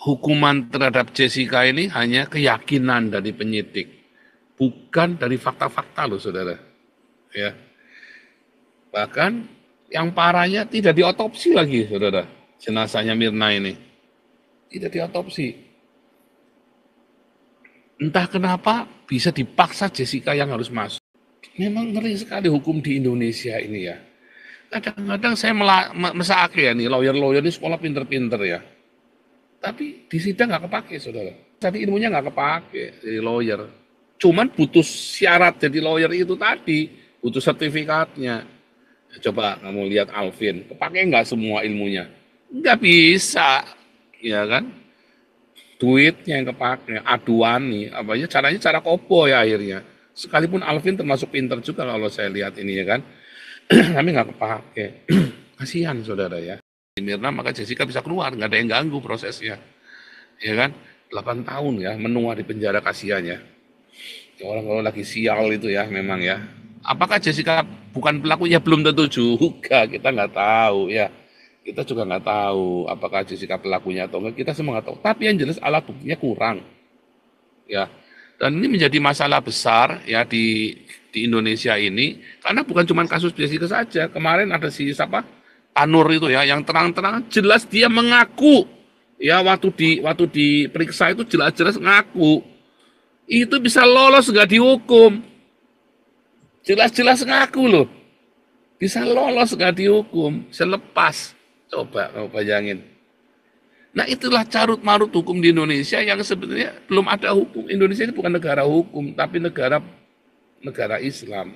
hukuman terhadap Jessica ini hanya keyakinan dari penyidik, bukan dari fakta-fakta loh saudara. Ya, bahkan yang parahnya tidak diotopsi lagi saudara, jenazahnya Mirna ini tidak diotopsi. Entah kenapa bisa dipaksa Jessica yang harus masuk. Memang ngeri sekali hukum di Indonesia ini ya. Kadang-kadang saya mesake ya nih, lawyer-lawyer ini sekolah pinter-pinter ya. Tapi di sidang nggak kepake, saudara. Tadi ilmunya nggak kepake jadi lawyer. Cuman butuh syarat jadi lawyer itu tadi, butuh sertifikatnya. Coba kamu lihat Alvin, kepake nggak semua ilmunya? Nggak bisa, ya kan? Duitnya yang kepake, aduan nih, apanya caranya cara kopo ya akhirnya. Sekalipun Alvin termasuk pinter juga kalau saya lihat ini ya kan, tapi nggak kepake. Kasihan saudara ya. Mirna maka Jessica bisa keluar, nggak ada yang ganggu prosesnya, ya kan? 8 tahun ya menua di penjara, kasihan ya. Orang kalau lagi sial itu ya memang ya. Apakah Jessica bukan pelakunya, belum tentu juga, kita nggak tahu ya. Kita juga nggak tahu apakah Jessica pelakunya atau enggak, kita semua nggak tahu. Tapi yang jelas alat buktinya kurang, ya. Dan ini menjadi masalah besar ya di Indonesia ini, karena bukan cuma kasus Jessica saja. Kemarin ada si siapa? Anur itu ya, yang terang-terang jelas dia mengaku ya, waktu diperiksa itu jelas-jelas ngaku. Itu bisa lolos nggak dihukum. Jelas-jelas ngaku loh. Bisa lolos nggak dihukum, bisa lepas. Coba kamu bayangin. Nah itulah carut marut hukum di Indonesia yang sebenarnya belum ada hukum. Indonesia ini bukan negara hukum, tapi negara Islam.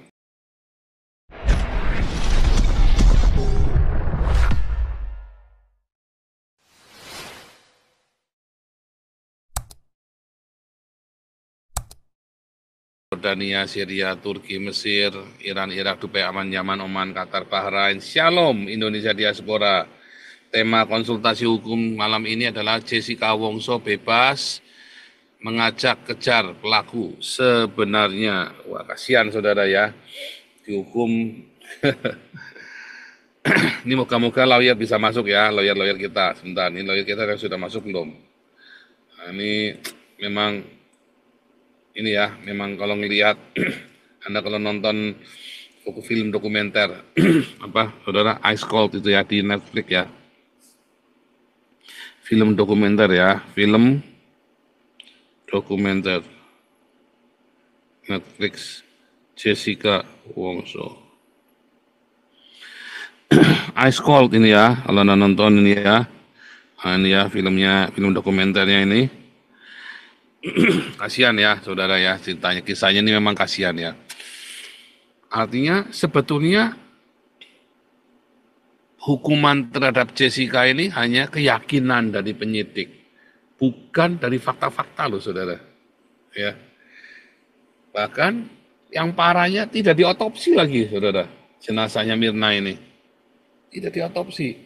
Jordania, Syria, Turki, Mesir, Iran, Irak, Dubai, Aman, Yaman, Oman, Qatar, Bahrain. Shalom Indonesia Diaspora. Tema konsultasi hukum malam ini adalah Jessica Wongso bebas mengajak kejar pelaku sebenarnya. Wah, kasihan saudara ya, dihukum. Ini moga-moga lawyer bisa masuk ya, lawyer kita. Sebentar, ini lawyer kita yang sudah masuk belum? Nah, ini memang ini ya, memang kalau ngelihat Anda kalau nonton film dokumenter apa saudara, Ice Cold itu ya di Netflix ya. Film dokumenter ya, film dokumenter Netflix Jessica Wongso. Ice Cold ini ya, kalau Anda nonton ini ya. Nah, ini ya filmnya, film dokumenternya ini. Kasihan ya saudara ya, ceritanya, kisahnya ini memang kasihan ya. Artinya sebetulnya hukuman terhadap Jessica ini hanya keyakinan dari penyidik, bukan dari fakta-fakta loh saudara. Ya. Bahkan yang parahnya tidak diotopsi lagi saudara, jenazahnya Mirna ini tidak diotopsi.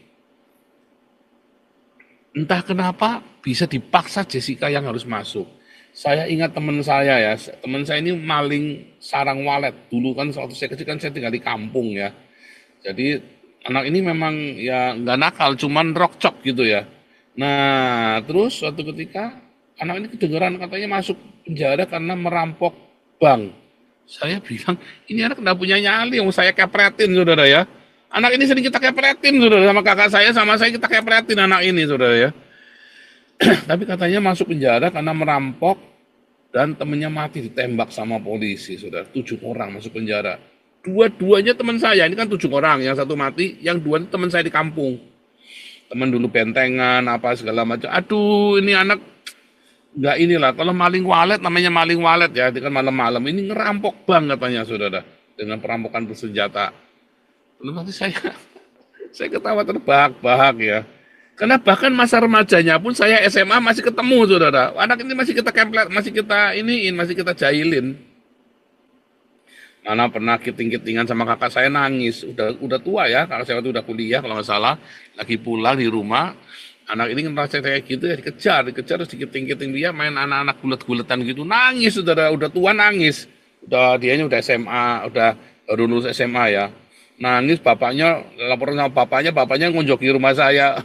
Entah kenapa bisa dipaksa Jessica yang harus masuk. Saya ingat teman saya ya, teman saya ini maling sarang walet. Dulu kan waktu saya kecil kan saya tinggal di kampung ya. Jadi anak ini memang ya nggak nakal, cuman rokcok gitu ya. Nah terus suatu ketika anak ini kedengeran katanya masuk penjara karena merampok bank. Saya bilang ini anak nggak punya nyali, yang saya kepretin saudara ya. Anak ini sering kita kepretin saudara, sama kakak saya sama saya kita kepretin anak ini saudara ya. Tapi katanya masuk penjara karena merampok dan temennya mati ditembak sama polisi, saudara. 7 orang masuk penjara. Dua-duanya teman saya, ini kan 7 orang, yang satu mati, yang 2 teman saya di kampung. Teman dulu bentengan, apa segala macam. Aduh, ini anak nggak inilah. Kalau maling walet, namanya maling walet ya, ini kan malam-malam. Ini ngerampok bank katanya, saudara, dengan perampokan bersenjata. Belum nanti saya ketawa terbahak-bahak ya. Karena bahkan masa remajanya pun saya SMA masih ketemu saudara. Anak ini masih kita kemplet, masih kita iniin, masih kita jahilin. Mana pernah kiting-kitingan sama kakak saya nangis. Udah tua ya, kakak saya waktu udah kuliah kalau nggak salah. Lagi pulang di rumah, anak ini ngerasa kayak gitu ya, dikejar terus dikiting-kiting, dia main anak-anak gulet-guletan gitu. Nangis saudara, udah tua nangis. Dianya udah SMA, udah baru lulus SMA ya. Nangis, laporan sama bapaknya ngonjoki rumah saya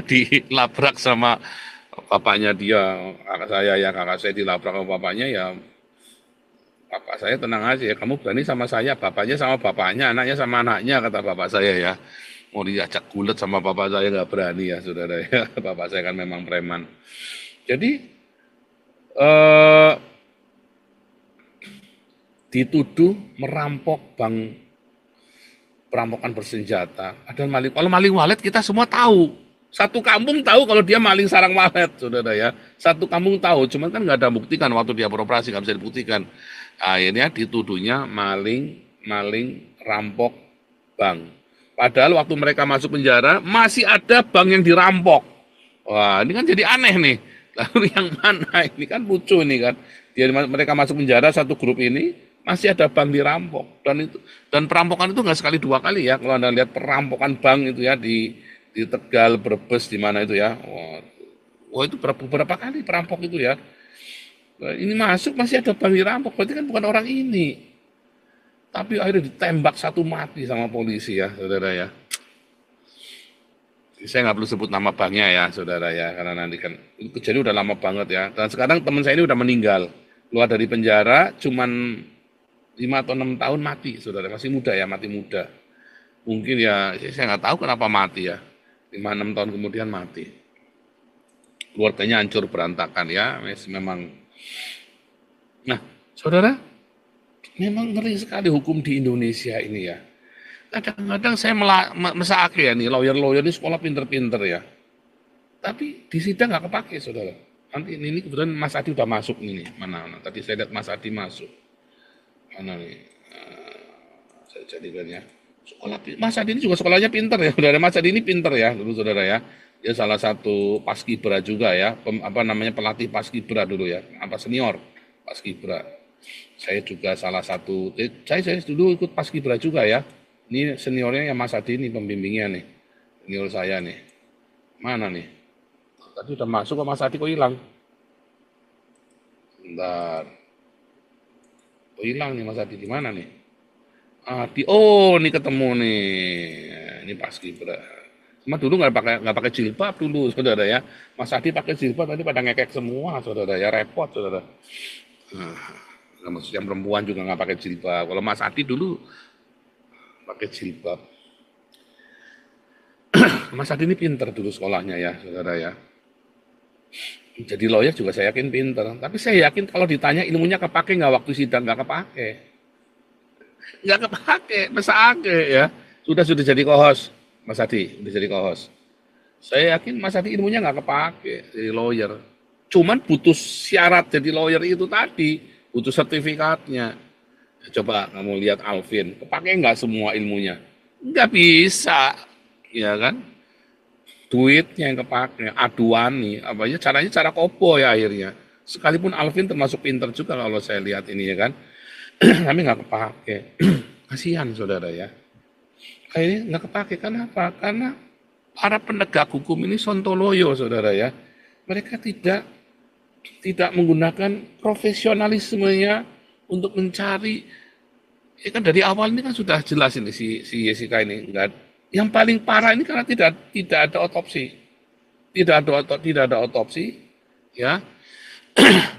dilabrak sama bapaknya dia, kakak saya dilabrak sama bapaknya ya, bapak saya tenang aja ya, kamu berani sama saya, bapaknya sama bapaknya, anaknya sama anaknya, kata bapak saya ya. Mau diajak gulet sama bapak saya nggak berani ya, saudara ya. Bapak saya kan memang preman. Jadi eh, dituduh merampok bank, perampokan bersenjata. Ada maling. Kalau maling walet kita semua tahu. Satu kampung tahu kalau dia maling sarang walet, saudara ya. Satu kampung tahu, cuman kan nggak ada bukti kan waktu dia beroperasi, nggak bisa dibuktikan. Akhirnya dituduhnya maling rampok bank. Padahal waktu mereka masuk penjara masih ada bank yang dirampok. Wah, ini kan jadi aneh nih. Lalu yang mana ini kan lucu ini kan. Dia mereka masuk penjara satu grup ini masih ada bank dirampok dan perampokan itu nggak sekali dua kali ya. Kalau Anda lihat perampokan bank itu ya di Tegal, Brebes di mana itu ya. Wah, itu berapa kali perampok itu ya. Ini masuk masih ada bank dirampok, berarti kan bukan orang ini. Tapi akhirnya ditembak satu mati sama polisi ya, saudara ya. Saya nggak perlu sebut nama banknya ya, saudara ya, karena nanti kan kejadian udah lama banget ya. Dan sekarang teman saya ini udah meninggal, keluar dari penjara, cuman 5 atau 6 tahun mati, saudara. Masih muda ya, mati muda. Mungkin ya, saya nggak tahu kenapa mati ya. 5-6 tahun kemudian mati. Keluarganya hancur berantakan ya, memang. Nah, saudara, memang ngeri sekali hukum di Indonesia ini ya. Kadang-kadang saya mesake ya nih, lawyer-lawyer ini sekolah pinter-pinter ya. Tapi di sidang nggak kepake, saudara. Nanti ini kebetulan Mas Adi udah masuk nih. Mana? Tadi saya lihat Mas Adi masuk. Mana nih? Saya jadikan ya. Mas Adi ini juga sekolahnya pinter ya, saudara. Mas Adi ini pinter ya, dulu saudara ya. Dia salah satu paskibra juga ya, pelatih paskibra dulu ya, senior paskibra. Saya juga salah satu, saya dulu ikut paskibra juga ya. Ini seniornya yang Mas Adi ini pembimbingnya nih, senior saya nih. Mana nih? Tadi udah masuk kok Mas Adi kok hilang? Bentar. Kok hilang nih Mas Adi di mana nih? Oh nih ketemu nih. Ini paskibra. Cuma dulu nggak pakai jilbab dulu saudara ya. Mas Adi pakai jilbab tadi pada ngekek semua saudara ya, repot saudara. Maksudnya perempuan juga nggak pakai jilbab. Kalau Mas Adi dulu pakai jilbab. Mas Adi ini pinter dulu sekolahnya ya, saudara ya. Jadi lawyer juga saya yakin pinter. Tapi saya yakin kalau ditanya ilmunya kepake nggak waktu sidang, nggak kepake. Nggak kepake, mesake ya. Sudah jadi kohos, Mas Adi, sudah jadi kohos. Saya yakin Mas Adi ilmunya nggak kepake jadi lawyer. Cuman butuh syarat jadi lawyer itu tadi, butuh sertifikatnya. Coba kamu lihat Alvin, kepake nggak semua ilmunya? Nggak bisa, ya kan? Duitnya yang kepake, aduan nih, caranya cara kopo ya akhirnya. Sekalipun Alvin termasuk pinter juga kalau saya lihat ini ya kan, tapi nggak kepake. Kasihan saudara ya. Akhirnya nggak kepake, kenapa? Karena para penegak hukum ini sontoloyo saudara ya. Mereka tidak menggunakan profesionalismenya untuk mencari. Ya kan dari awal ini kan sudah jelas ini si Jessica ini enggak. Yang paling parah ini karena tidak ada otopsi. Tidak ada otopsi ya.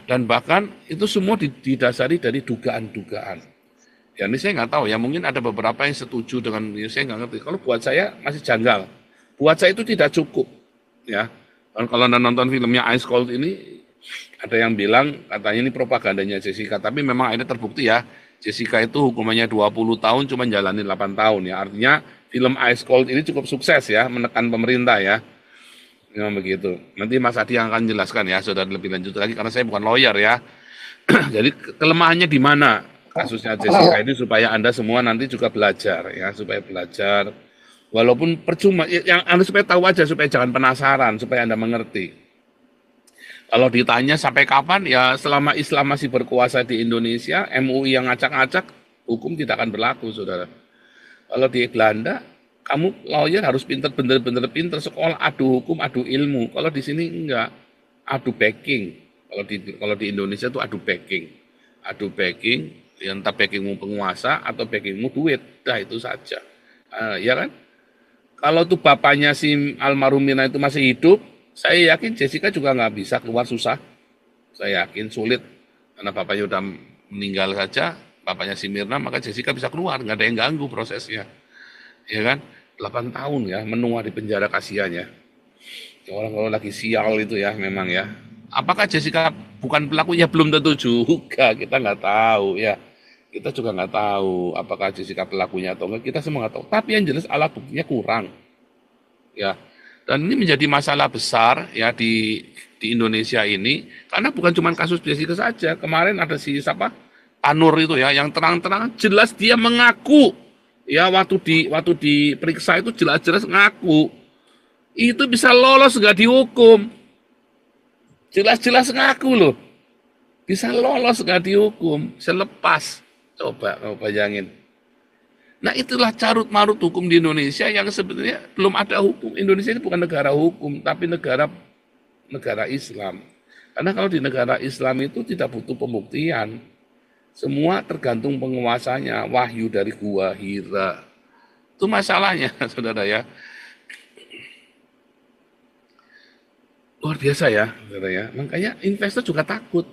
Dan bahkan itu semua didasari dari dugaan-dugaan. Ya ini saya nggak tahu ya, mungkin ada beberapa yang setuju dengan ya, saya nggak ngerti. Kalau buat saya masih janggal. Buat saya itu tidak cukup ya. Dan kalau Anda nonton filmnya Ice Cold ini, ada yang bilang katanya ini propagandanya Jessica, tapi memang akhirnya terbukti ya, Jessica itu hukumannya 20 tahun cuma jalani 8 tahun ya. Artinya film Ice Cold ini cukup sukses ya, menekan pemerintah ya. Memang begitu. Nanti Mas Adi yang akan jelaskan ya, saudara lebih lanjut lagi karena saya bukan lawyer ya. Jadi kelemahannya di mana kasusnya Jessica ini supaya Anda semua nanti juga belajar ya, supaya belajar. Walaupun percuma, yang Anda supaya tahu aja, supaya jangan penasaran, supaya Anda mengerti. Kalau ditanya sampai kapan, ya selama Islam masih berkuasa di Indonesia, MUI yang ngacak-ngacak, hukum tidak akan berlaku, saudara. Kalau di Belanda, kamu lawyer harus pinter, bener-bener pinter, sekolah, adu hukum, adu ilmu. Kalau di sini enggak, adu backing. Kalau di Indonesia itu adu backing, ya entah backingmu penguasa atau backingmu duit, dah itu saja. Ya kan? Kalau tuh bapaknya si almarhumina itu masih hidup, Saya yakin Jessica juga nggak bisa keluar, susah. Saya yakin sulit karena bapaknya udah meninggal saja, bapaknya si Mirna, maka Jessica bisa keluar, nggak ada yang ganggu prosesnya, ya kan? 8 tahun ya menua di penjara, kasihan ya. Orang kalau lagi sial itu ya memang ya. Apakah Jessica bukan pelakunya, belum tentu juga, kita nggak tahu ya. Kita juga nggak tahu apakah Jessica pelakunya atau enggak, kita semua nggak tahu. Tapi yang jelas alat buktinya kurang ya. Dan ini menjadi masalah besar ya di Indonesia ini, karena bukan cuma kasus Jessica saja. Kemarin ada si siapa, Anur itu ya, yang terang-terang jelas dia mengaku ya, waktu diperiksa itu jelas-jelas ngaku itu bisa lolos nggak dihukum, jelas-jelas ngaku loh, bisa lolos nggak dihukum, selepas, coba kamu bayangin. Nah itulah carut marut hukum di Indonesia yang sebenarnya belum ada hukum. Indonesia ini bukan negara hukum, tapi negara negara Islam. Karena kalau di negara Islam itu tidak butuh pembuktian. Semua tergantung penguasanya, wahyu dari gua Hira. Itu masalahnya, saudara ya. Luar biasa ya, saudara ya. Makanya investor juga takut.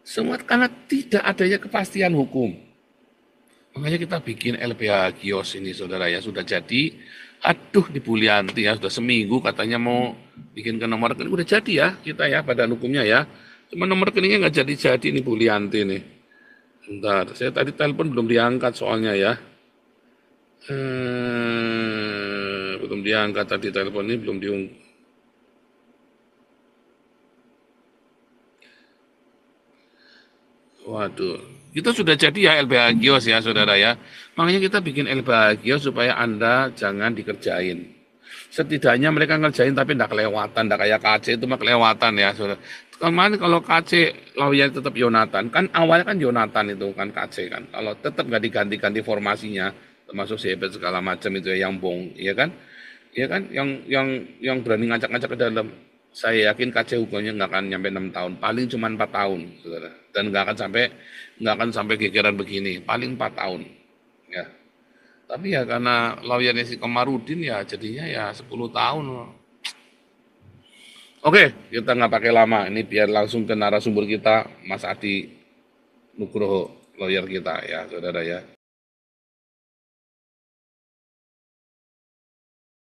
Semua karena tidak adanya kepastian hukum. Makanya kita bikin LPH kios ini, saudara ya, sudah jadi. Aduh, di Bulianti ya, sudah seminggu katanya mau bikin ke nomor rekening, udah jadi ya kita ya, badan hukumnya ya. Cuma nomor rekeningnya nggak jadi-jadi nih Bulianti nih. Bentar, saya tadi telepon belum diangkat soalnya ya. Belum diangkat tadi telepon ini, belum diungkap. Waduh, kita sudah jadi ya LBH Kios ya saudara ya. Makanya kita bikin LBH Kios supaya Anda jangan dikerjain. Setidaknya mereka ngerjain tapi tidak kelewatan, tidak kayak KC itu mah kelewatan ya saudara. Kemarin kalau KC lawyer tetap Yonatan, kan awalnya kan Yonatan itu kan KC kan. Kalau tetap nggak diganti-ganti formasinya, termasuk CEPET segala macam itu ya yang bong, ya kan? Ya kan, yang berani ngacak-ngacak ke dalam, saya yakin KC hukumnya nggak akan nyampe 6 tahun, paling cuma 4 tahun, saudara. Dan nggak akan sampai gegeran begini, paling 4 tahun. Ya. Tapi ya karena lawyernya si Komarudin ya jadinya ya 10 tahun. Oke, kita nggak pakai lama, ini biar langsung ke narasumber kita, Mas Adi Nugroho, lawyer kita ya, saudara ya.